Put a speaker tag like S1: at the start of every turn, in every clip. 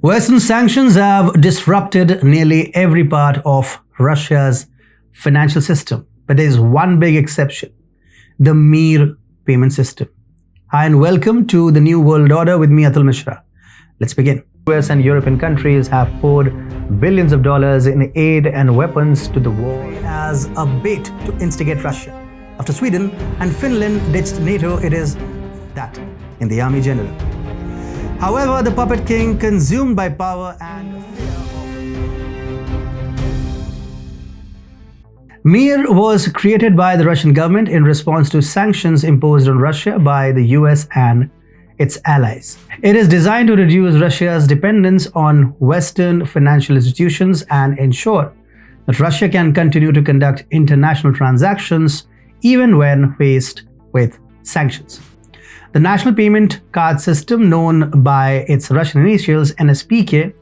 S1: Western sanctions have disrupted nearly every part of Russia's financial system, but there is one big exception: the MIR payment system. Hi and welcome to the New World Order with me, Atul Mishra. Let's begin. US and European countries have poured billions of dollars in aid and weapons to the war as a bait to instigate Russia. After Sweden and Finland ditched NATO, it is that in the army general. However, the puppet king, consumed by power and fear of MIR was created by the Russian government in response to sanctions imposed on Russia by the US and its allies. It is designed to reduce Russia's dependence on Western financial institutions and ensure that Russia can continue to conduct international transactions even when faced with sanctions. The national payment card system, known by its Russian initials NSPK,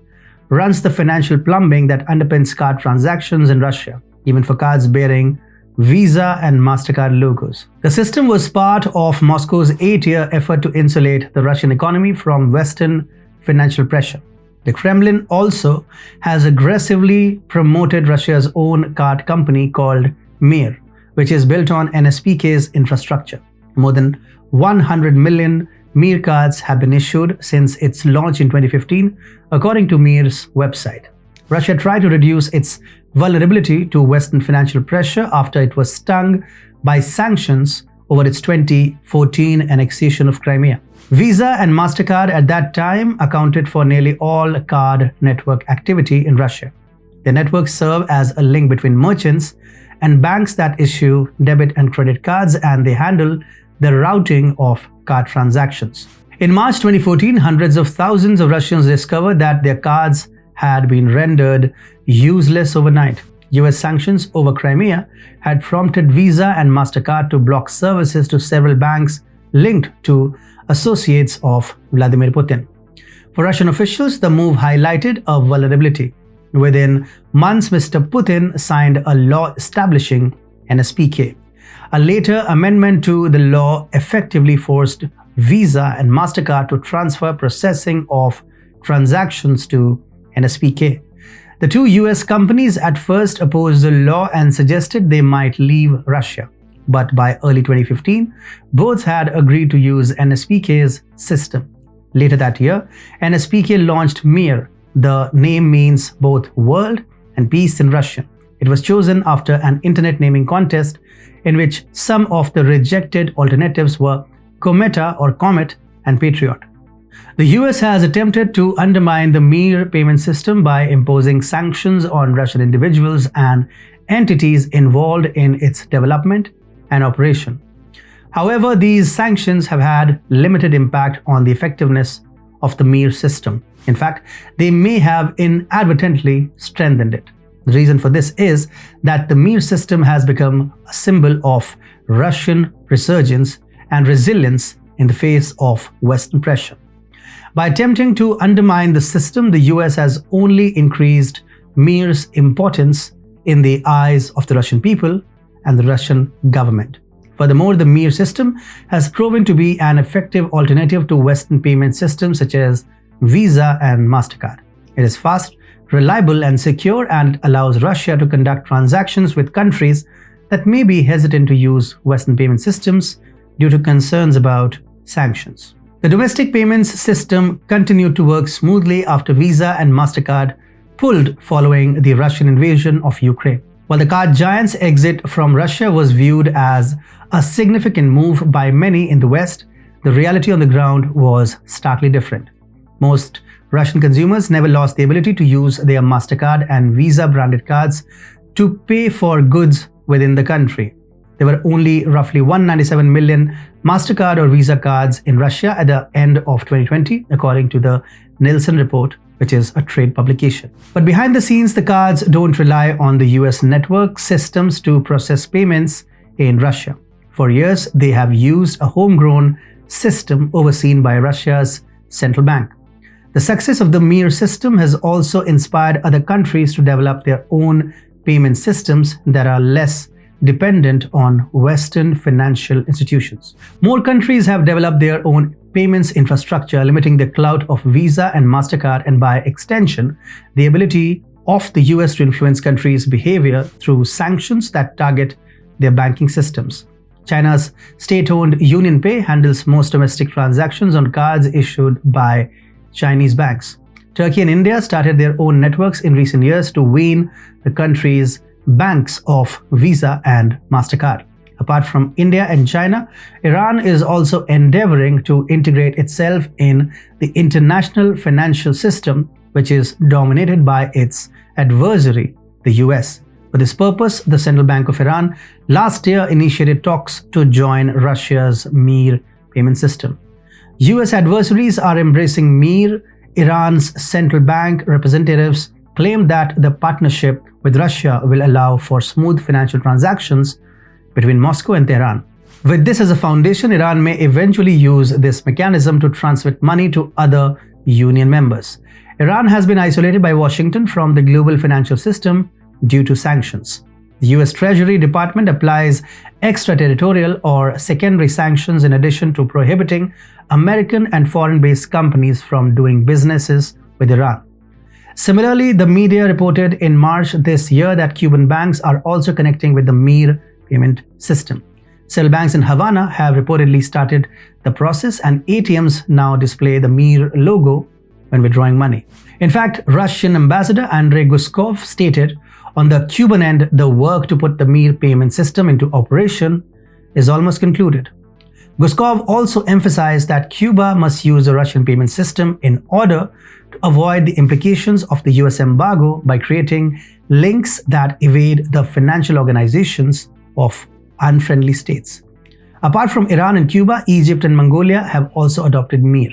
S1: runs the financial plumbing that underpins card transactions in Russia, even for cards bearing Visa and MasterCard logos. The system was part of Moscow's 8-year effort to insulate the Russian economy from Western financial pressure. The Kremlin also has aggressively promoted Russia's own card company called MIR, which is built on NSPK's infrastructure. More than 100 million MIR cards have been issued since its launch in 2015, according to MIR's website. Russia tried to reduce its vulnerability to Western financial pressure after it was stung by sanctions over its 2014 annexation of Crimea. Visa and MasterCard at that time accounted for nearly all card network activity in Russia. Their networks serve as a link between merchants and banks that issue debit and credit cards, and they handle the routing of card transactions. In March 2014, hundreds of thousands of Russians discovered that their cards had been rendered useless overnight. US sanctions over Crimea had prompted Visa and MasterCard to block services to several banks linked to associates of Vladimir Putin. For Russian officials, the move highlighted a vulnerability. Within months, Mr. Putin signed a law establishing NSPK. A later amendment to the law effectively forced Visa and MasterCard to transfer processing of transactions to NSPK. The two US companies at first opposed the law and suggested they might leave Russia. But by early 2015, both had agreed to use NSPK's system. Later that year, NSPK launched MIR. The name means both world and peace in Russian. It was chosen after an internet naming contest in which some of the rejected alternatives were Cometa or Comet and Patriot. The US has attempted to undermine the MIR payment system by imposing sanctions on Russian individuals and entities involved in its development and operation. However, these sanctions have had limited impact on the effectiveness of the MIR system. In fact, they may have inadvertently strengthened it. The reason for this is that the MIR system has become a symbol of Russian resurgence and resilience in the face of Western pressure. By attempting to undermine the system, the US has only increased MIR's importance in the eyes of the Russian people and the Russian government. Furthermore, the MIR system has proven to be an effective alternative to Western payment systems such as Visa and MasterCard. It is fast, reliable and secure, and allows Russia to conduct transactions with countries that may be hesitant to use Western payment systems due to concerns about sanctions. The domestic payments system continued to work smoothly after Visa and MasterCard pulled following the Russian invasion of Ukraine. While the card giant's exit from Russia was viewed as a significant move by many in the West, the reality on the ground was starkly different. Most Russian consumers never lost the ability to use their MasterCard and Visa branded cards to pay for goods within the country. There were only roughly 197 million MasterCard or Visa cards in Russia at the end of 2020, according to the Nielsen report, which is a trade publication. But behind the scenes, the cards don't rely on the US network systems to process payments in Russia. For years, they have used a homegrown system overseen by Russia's central bank. The success of the MIR system has also inspired other countries to develop their own payment systems that are less dependent on Western financial institutions. More countries have developed their own payments infrastructure, limiting the clout of Visa and MasterCard, and by extension, the ability of the US to influence countries' behavior through sanctions that target their banking systems. China's state-owned UnionPay handles most domestic transactions on cards issued by Chinese banks. Turkey and India started their own networks in recent years to wean the country's banks off Visa and MasterCard. Apart from India and China, Iran is also endeavoring to integrate itself in the international financial system, which is dominated by its adversary, the US. For this purpose, the Central Bank of Iran last year initiated talks to join Russia's MIR payment system. US adversaries are embracing MIR. Iran's central bank representatives claimed that the partnership with Russia will allow for smooth financial transactions between Moscow and Tehran. With this as a foundation, Iran may eventually use this mechanism to transmit money to other union members. Iran has been isolated by Washington from the global financial system due to sanctions. The US Treasury Department applies extraterritorial or secondary sanctions in addition to prohibiting American and foreign-based companies from doing businesses with Iran. Similarly, the media reported in March this year that Cuban banks are also connecting with the MIR payment system. Several banks in Havana have reportedly started the process, and ATMs now display the MIR logo when withdrawing money. In fact, Russian Ambassador Andrei Guskov stated, on the Cuban end, the work to put the MIR payment system into operation is almost concluded. Guskov also emphasized that Cuba must use the Russian payment system in order to avoid the implications of the US embargo by creating links that evade the financial organizations of unfriendly states. Apart from Iran and Cuba, Egypt and Mongolia have also adopted MIR.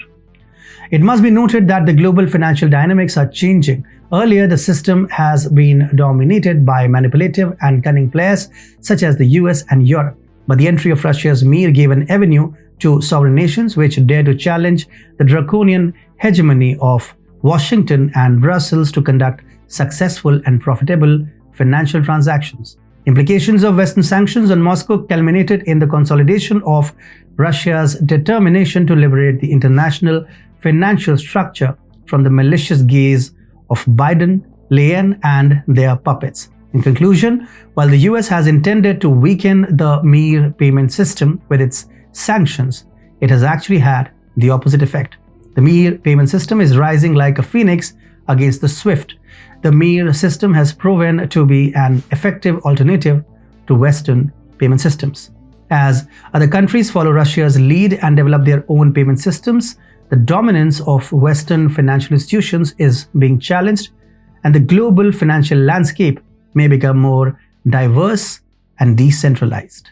S1: It must be noted that the global financial dynamics are changing. Earlier, the system has been dominated by manipulative and cunning players such as the US and Europe. But the entry of Russia's MIR gave an avenue to sovereign nations which dare to challenge the draconian hegemony of Washington and Brussels to conduct successful and profitable financial transactions. Implications of Western sanctions on Moscow culminated in the consolidation of Russia's determination to liberate the international financial structure from the malicious gaze of Biden, Leyen, and their puppets. In conclusion, while the US has intended to weaken the MIR payment system with its sanctions, it has actually had the opposite effect. The MIR payment system is rising like a phoenix against the swift. The MIR system has proven to be an effective alternative to Western payment systems. As other countries follow Russia's lead and develop their own payment systems, the dominance of Western financial institutions is being challenged, and the global financial landscape may become more diverse and decentralized.